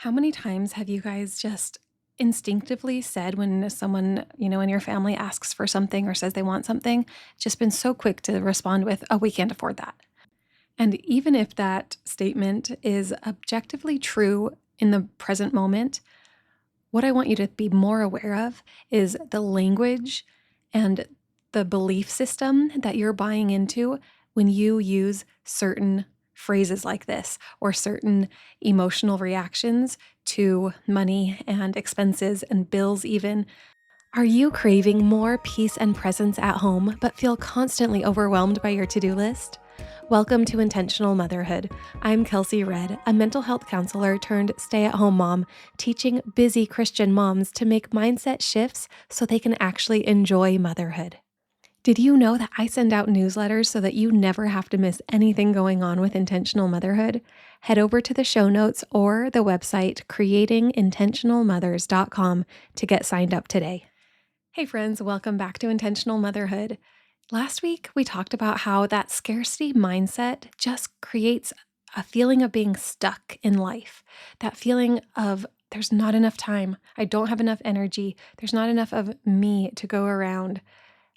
How many times have you guys just instinctively said when someone, in your family asks for something or says they want something, just been so quick to respond with, "Oh, we can't afford that." And even if that statement is objectively true in the present moment, what I want you to be more aware of is the language and the belief system that you're buying into when you use certain phrases like this or certain emotional reactions to money and expenses and bills, even. Are you craving more peace and presence at home, but feel constantly overwhelmed by your to-do list? Welcome to Intentional Motherhood. I'm Kelsey Redd, a mental health counselor turned stay-at-home mom, teaching busy Christian moms to make mindset shifts so they can actually enjoy motherhood. Did you know that I send out newsletters so that you never have to miss anything going on with intentional motherhood? Head over to the show notes or the website creatingintentionalmothers.com to get signed up today. Hey friends, welcome back to Intentional Motherhood. Last week, we talked about how that scarcity mindset just creates a feeling of being stuck in life. That feeling of there's not enough time, I don't have enough energy, there's not enough of me to go around,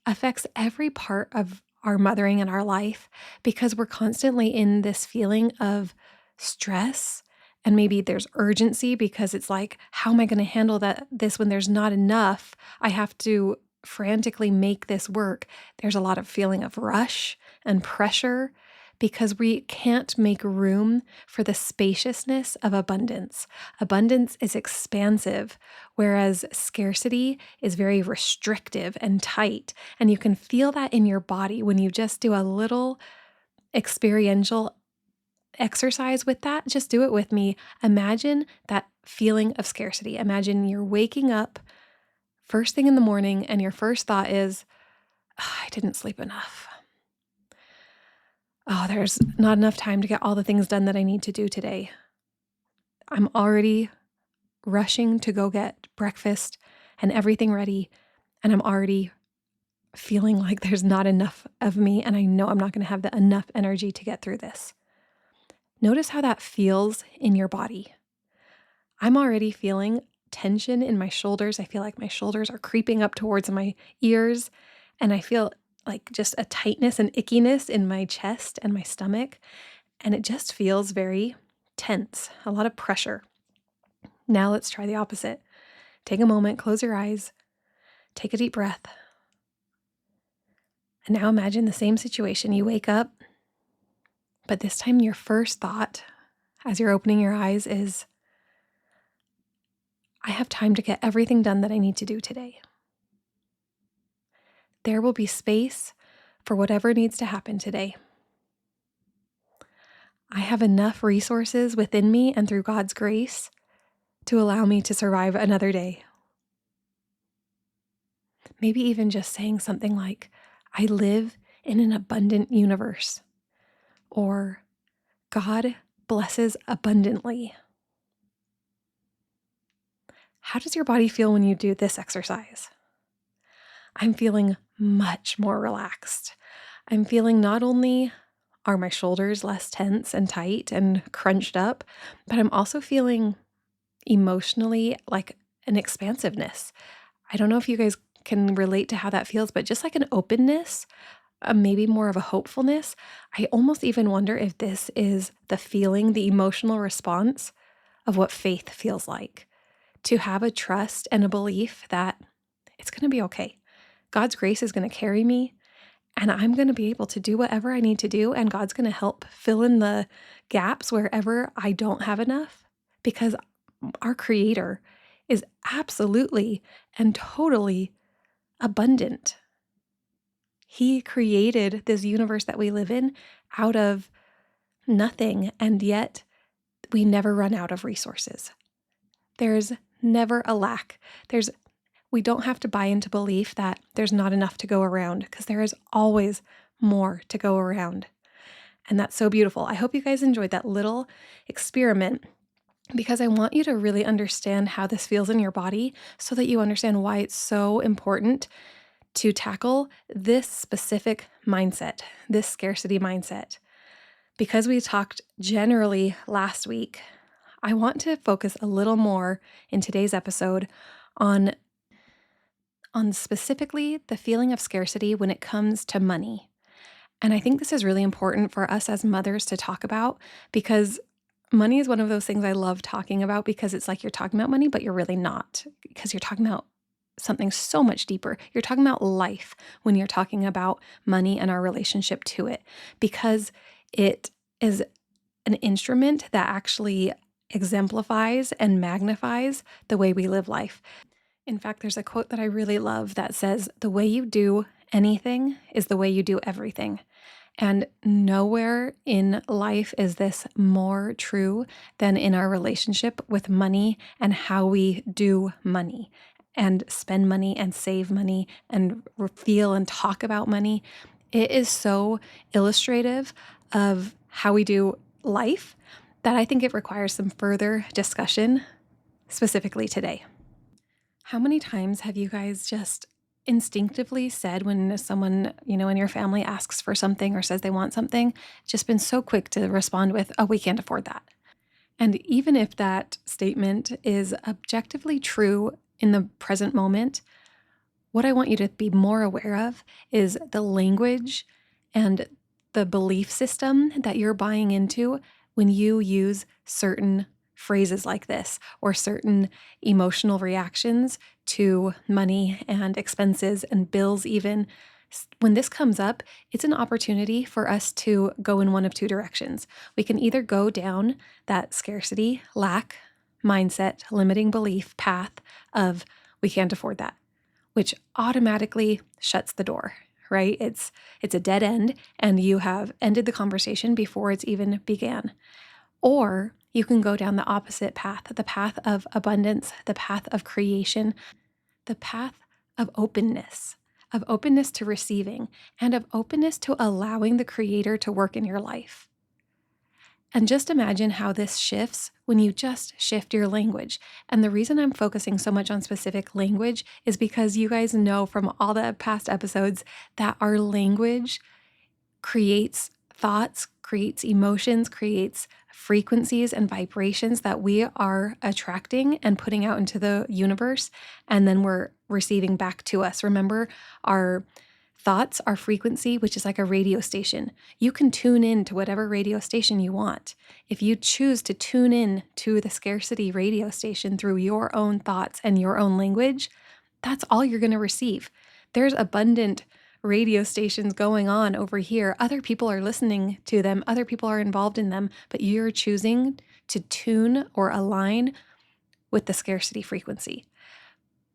affects every part of our mothering and our life because we're constantly in this feeling of stress. And maybe there's urgency because it's like, how am I going to handle this when there's not enough? I have to frantically make this work. There's a lot of feeling of rush and pressure because we can't make room for the spaciousness of abundance. Abundance is expansive, whereas scarcity is very restrictive and tight. And you can feel that in your body when you just do a little experiential exercise with that. Just do it with me. Imagine that feeling of scarcity. Imagine you're waking up first thing in the morning and your first thought is, I didn't sleep enough. Oh, there's not enough time to get all the things done that I need to do today. I'm already rushing to go get breakfast and everything ready, and I'm already feeling like there's not enough of me, and I know I'm not going to have enough energy to get through this. Notice how that feels in your body. I'm already feeling tension in my shoulders. I feel like my shoulders are creeping up towards my ears, and I feel like just a tightness and ickiness in my chest and my stomach, and it just feels very tense, a lot of pressure. Now let's try the opposite. Take a moment, close your eyes, take a deep breath. And now imagine the same situation. You wake up, but this time your first thought as you're opening your eyes is, I have time to get everything done that I need to do today. There will be space for whatever needs to happen today. I have enough resources within me and through God's grace to allow me to survive another day. Maybe even just saying something like, I live in an abundant universe, or God blesses abundantly. How does your body feel when you do this exercise? I'm feeling much more relaxed. I'm feeling not only are my shoulders less tense and tight and crunched up, but I'm also feeling emotionally like an expansiveness. I don't know if you guys can relate to how that feels, but just like an openness, maybe more of a hopefulness. I almost even wonder if this is the feeling, the emotional response of what faith feels like. To have a trust and a belief that it's going to be okay. God's grace is going to carry me, and I'm going to be able to do whatever I need to do, and God's going to help fill in the gaps wherever I don't have enough, because our Creator is absolutely and totally abundant. He created this universe that we live in out of nothing, and yet we never run out of resources. There's never a lack. We don't have to buy into belief that there's not enough to go around, because there is always more to go around. And that's so beautiful. I hope you guys enjoyed that little experiment, because I want you to really understand how this feels in your body so that you understand why it's so important to tackle this specific mindset, this scarcity mindset. Because we talked generally last week, I want to focus a little more in today's episode on specifically the feeling of scarcity when it comes to money. And I think this is really important for us as mothers to talk about because money is one of those things I love talking about because it's like you're talking about money, but you're really not, because you're talking about something so much deeper. You're talking about life when you're talking about money and our relationship to it, because it is an instrument that actually exemplifies and magnifies the way we live life. In fact, there's a quote that I really love that says, "The way you do anything is the way you do everything." And nowhere in life is this more true than in our relationship with money and how we do money and spend money and save money and feel and talk about money. It is so illustrative of how we do life that I think it requires some further discussion specifically today. How many times have you guys just instinctively said when someone, in your family asks for something or says they want something, just been so quick to respond with, "Oh, we can't afford that." And even if that statement is objectively true in the present moment, what I want you to be more aware of is the language and the belief system that you're buying into when you use certain phrases like this or certain emotional reactions to money and expenses and bills even. When this comes up, it's an opportunity for us to go in one of two directions. We can either go down that scarcity, lack, mindset, limiting belief path of we can't afford that, which automatically shuts the door, right? It's a dead end and you have ended the conversation before it's even began. Or you can go down the opposite path, the path of abundance, the path of creation, the path of openness to receiving, and of openness to allowing the Creator to work in your life. And just imagine how this shifts when you just shift your language. And the reason I'm focusing so much on specific language is because you guys know from all the past episodes that our language creates thoughts, creates emotions, creates frequencies and vibrations that we are attracting and putting out into the universe, and then we're receiving back to us. Remember, our thoughts are frequency, which is like a radio station. You can tune in to whatever radio station you want. If you choose to tune in to the scarcity radio station through your own thoughts and your own language, that's all you're going to receive. There's abundant radio stations going on over here. Other people are listening to them. Other people are involved in them, but you're choosing to tune or align with the scarcity frequency.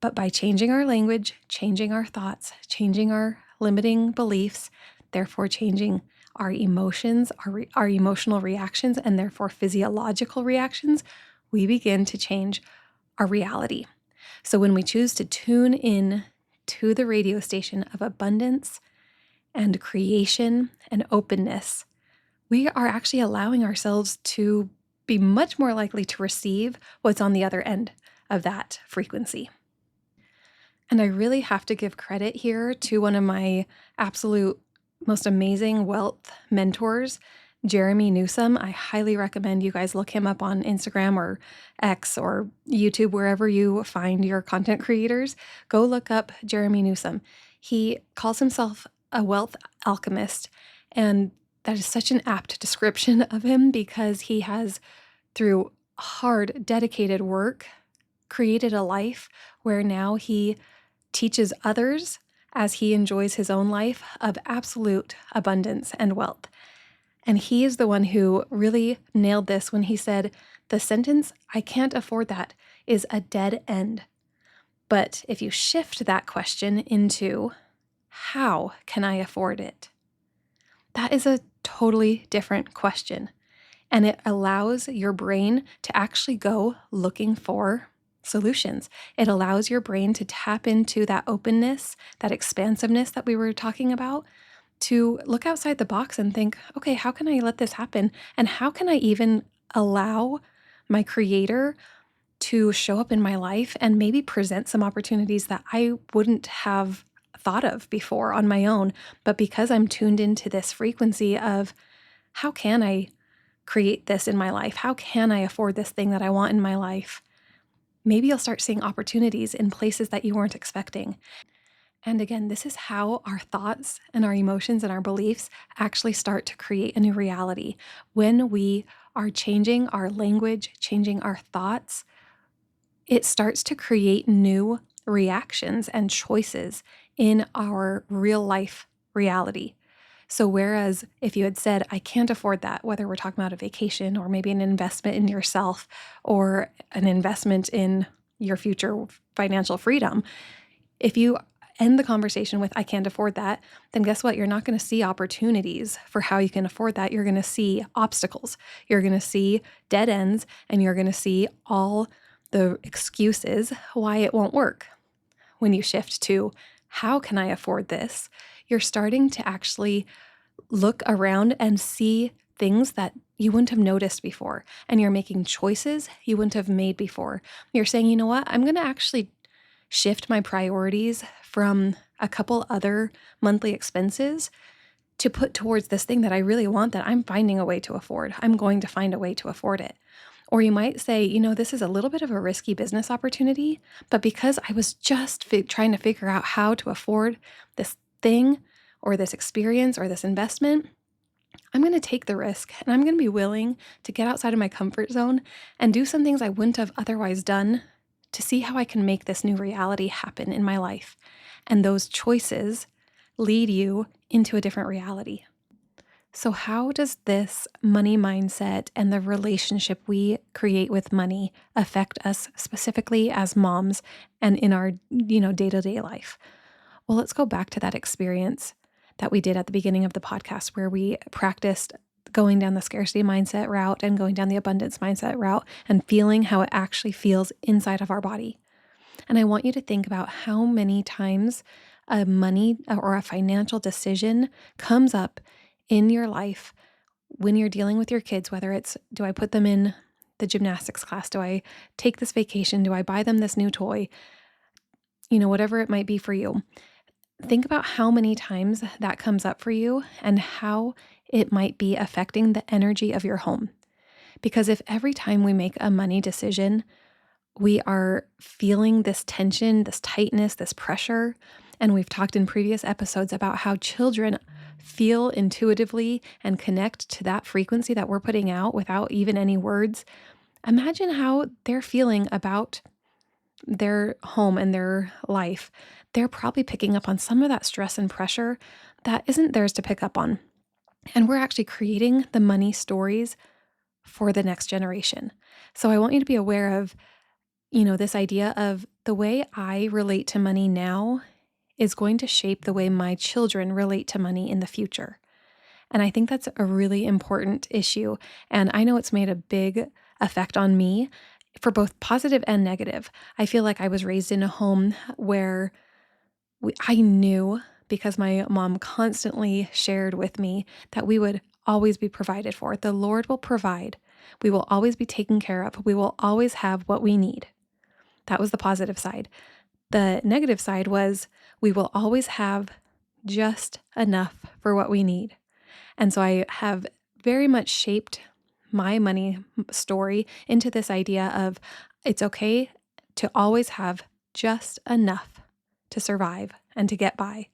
But by changing our language, changing our thoughts, changing our limiting beliefs, therefore changing our emotions, our emotional reactions, and therefore physiological reactions, we begin to change our reality. So when we choose to tune in to the radio station of abundance and creation and openness, we are actually allowing ourselves to be much more likely to receive what's on the other end of that frequency. And I really have to give credit here to one of my absolute most amazing wealth mentors, Jerremy Newsome. I highly recommend you guys look him up on Instagram or X or YouTube, wherever you find your content creators. Go look up Jerremy Newsome. He calls himself a wealth alchemist, and that is such an apt description of him because he has, through hard, dedicated work, created a life where now he teaches others as he enjoys his own life of absolute abundance and wealth. And he is the one who really nailed this when he said, the sentence, "I can't afford that," is a dead end. But if you shift that question into, how can I afford it? That is a totally different question. And it allows your brain to actually go looking for solutions. It allows your brain to tap into that openness, that expansiveness that we were talking about, to look outside the box and think, okay, how can I let this happen? And how can I even allow my Creator to show up in my life and maybe present some opportunities that I wouldn't have thought of before on my own? But because I'm tuned into this frequency of how can I create this in my life? How can I afford this thing that I want in my life? Maybe you'll start seeing opportunities in places that you weren't expecting. And again, this is how our thoughts and our emotions and our beliefs actually start to create a new reality. When we are changing our language, changing our thoughts, it starts to create new reactions and choices in our real life reality. So whereas if you had said, I can't afford that, whether we're talking about a vacation or maybe an investment in yourself or an investment in your future financial freedom, if you end the conversation with, I can't afford that, then guess what? You're not going to see opportunities for how you can afford that. You're going to see obstacles. You're going to see dead ends, and you're going to see all the excuses why it won't work. When you shift to, how can I afford this? You're starting to actually look around and see things that you wouldn't have noticed before. And you're making choices you wouldn't have made before. You're saying, you know what? I'm going to actually shift my priorities from a couple other monthly expenses to put towards this thing that I really want, that I'm finding a way to afford. I'm going to find a way to afford it. Or you might say, you know, this is a little bit of a risky business opportunity, but because I was just trying to figure out how to afford this thing or this experience or this investment, I'm going to take the risk, and I'm going to be willing to get outside of my comfort zone and do some things I wouldn't have otherwise done to see how I can make this new reality happen in my life. And those choices lead you into a different reality. So how does this money mindset and the relationship we create with money affect us specifically as moms and in our, day-to-day life? Well, let's go back to that experience that we did at the beginning of the podcast where we practiced going down the scarcity mindset route and going down the abundance mindset route and feeling how it actually feels inside of our body. And I want you to think about how many times a money or a financial decision comes up in your life when you're dealing with your kids, whether it's, do I put them in the gymnastics class? Do I take this vacation? Do I buy them this new toy? Whatever it might be for you. Think about how many times that comes up for you and how it might be affecting the energy of your home. Because if every time we make a money decision, we are feeling this tension, this tightness, this pressure, and we've talked in previous episodes about how children feel intuitively and connect to that frequency that we're putting out without even any words. Imagine how they're feeling about their home and their life. They're probably picking up on some of that stress and pressure that isn't theirs to pick up on. And we're actually creating the money stories for the next generation. So I want you to be aware of, this idea of the way I relate to money now is going to shape the way my children relate to money in the future. And I think that's a really important issue. And I know it's made a big effect on me for both positive and negative. I feel like I was raised in a home where I knew, because my mom constantly shared with me, that we would always be provided for. The Lord will provide. We will always be taken care of. We will always have what we need. That was the positive side. The negative side was we will always have just enough for what we need. And so I have very much shaped my money story into this idea of it's okay to always have just enough to survive and to get by.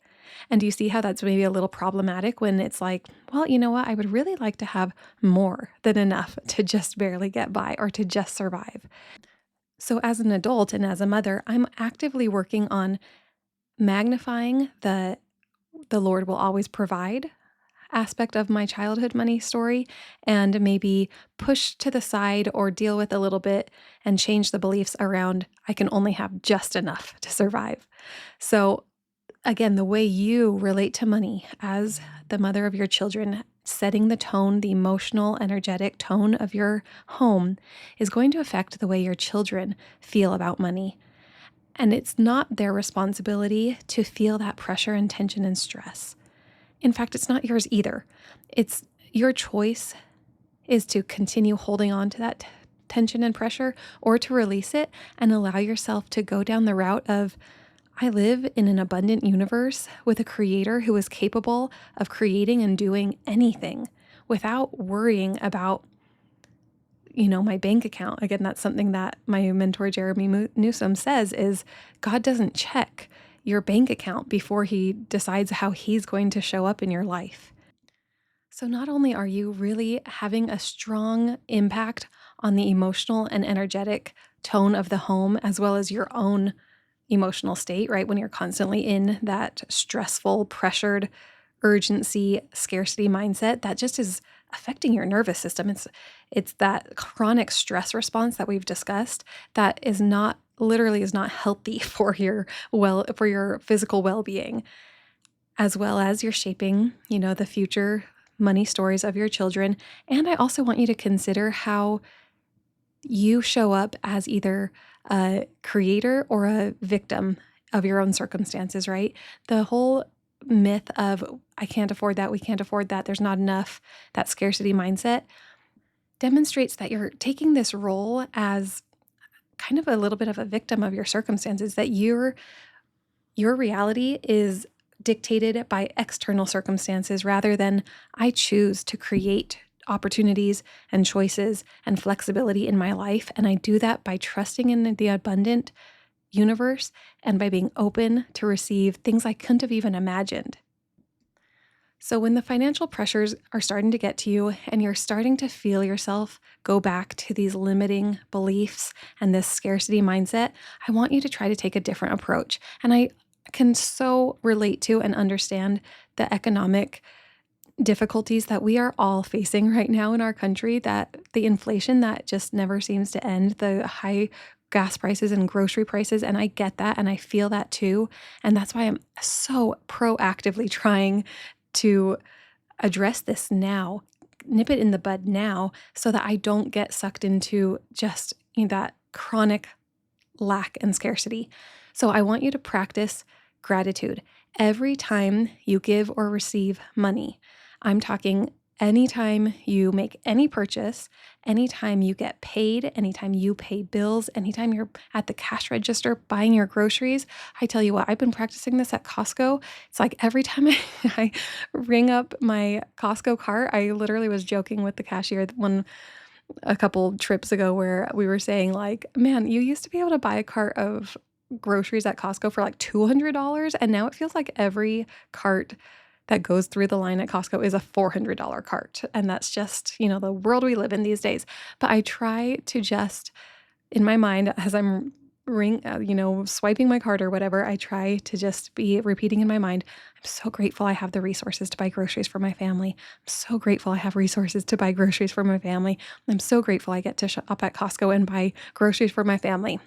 And do you see how that's maybe a little problematic when it's like, well, you know what? I would really like to have more than enough to just barely get by or to just survive. So as an adult and as a mother, I'm actively working on magnifying the Lord will always provide aspect of my childhood money story and maybe push to the side or deal with a little bit and change the beliefs around I can only have just enough to survive. So again, the way you relate to money as the mother of your children, setting the tone, the emotional, energetic tone of your home is going to affect the way your children feel about money. And it's not their responsibility to feel that pressure and tension and stress. In fact, it's not yours either. It's your choice is to continue holding on to that tension and pressure or to release it and allow yourself to go down the route of, I live in an abundant universe with a creator who is capable of creating and doing anything without worrying about my bank account. Again, that's something that my mentor, Jerremy Newsome, says is God doesn't check your bank account before he decides how he's going to show up in your life. So not only are you really having a strong impact on the emotional and energetic tone of the home, as well as your own emotional state, right? When you're constantly in that stressful, pressured, urgency, scarcity mindset, that just is affecting your nervous system. It's that chronic stress response that we've discussed that is not healthy for your physical well-being, as well as you're shaping, the future money stories of your children. And I also want you to consider how you show up as either a creator or a victim of your own circumstances, right? The whole myth of I can't afford that, we can't afford that, there's not enough, that scarcity mindset demonstrates that you're taking this role as kind of a little bit of a victim of your circumstances, that your reality is dictated by external circumstances rather than I choose to create opportunities and choices and flexibility in my life. And I do that by trusting in the abundant universe and by being open to receive things I couldn't have even imagined. So when the financial pressures are starting to get to you and you're starting to feel yourself go back to these limiting beliefs and this scarcity mindset, I want you to try to take a different approach. And I can so relate to and understand the economic difficulties that we are all facing right now in our country, that the inflation that just never seems to end, the high gas prices and grocery prices. And I get that and I feel that too. And that's why I'm so proactively trying to address this now, nip it in the bud now, so that I don't get sucked into just that chronic lack and scarcity. So I want you to practice gratitude every time you give or receive money. I'm talking anytime you make any purchase, anytime you get paid, anytime you pay bills, anytime you're at the cash register buying your groceries. I tell you what, I've been practicing this at Costco. It's like every time I ring up my Costco cart, I literally was joking with the cashier a couple trips ago where we were saying like, man, you used to be able to buy a cart of groceries at Costco for like $200, and now it feels like every cart that goes through the line at Costco is a $400 cart. And that's just, the world we live in these days. But I try to just, in my mind, as I'm swiping my card or whatever, I try to just be repeating in my mind, I'm so grateful I have the resources to buy groceries for my family. I'm so grateful I have resources to buy groceries for my family. I'm so grateful I get to shop at Costco and buy groceries for my family.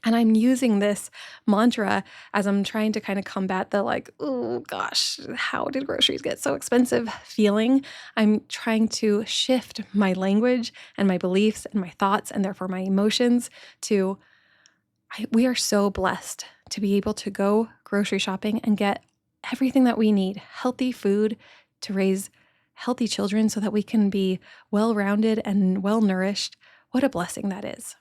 And I'm using this mantra as I'm trying to kind of combat the like, oh gosh, how did groceries get so expensive feeling? I'm trying to shift my language and my beliefs and my thoughts and therefore my emotions to we are so blessed to be able to go grocery shopping and get everything that we need, healthy food to raise healthy children so that we can be well-rounded and well-nourished. What a blessing that is.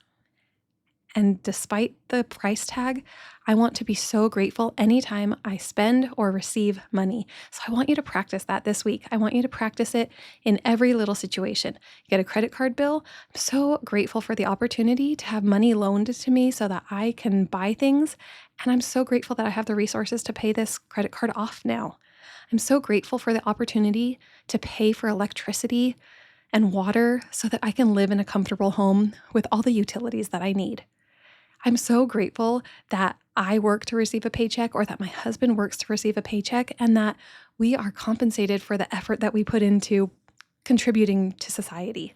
And despite the price tag, I want to be so grateful anytime I spend or receive money. So I want you to practice that this week. I want you to practice it in every little situation. You get a credit card bill. I'm so grateful for the opportunity to have money loaned to me so that I can buy things. And I'm so grateful that I have the resources to pay this credit card off now. I'm so grateful for the opportunity to pay for electricity and water so that I can live in a comfortable home with all the utilities that I need. I'm so grateful that I work to receive a paycheck or that my husband works to receive a paycheck and that we are compensated for the effort that we put into contributing to society.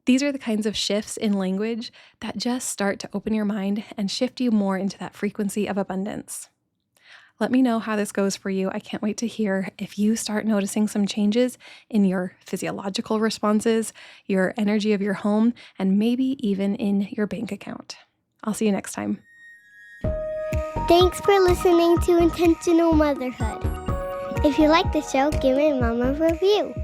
These are the kinds of shifts in language that just start to open your mind and shift you more into that frequency of abundance. Let me know how this goes for you. I can't wait to hear if you start noticing some changes in your physiological responses, your energy of your home, and maybe even in your bank account. I'll see you next time. Thanks for listening to Intentional Motherhood. If you like the show, give it a mama review.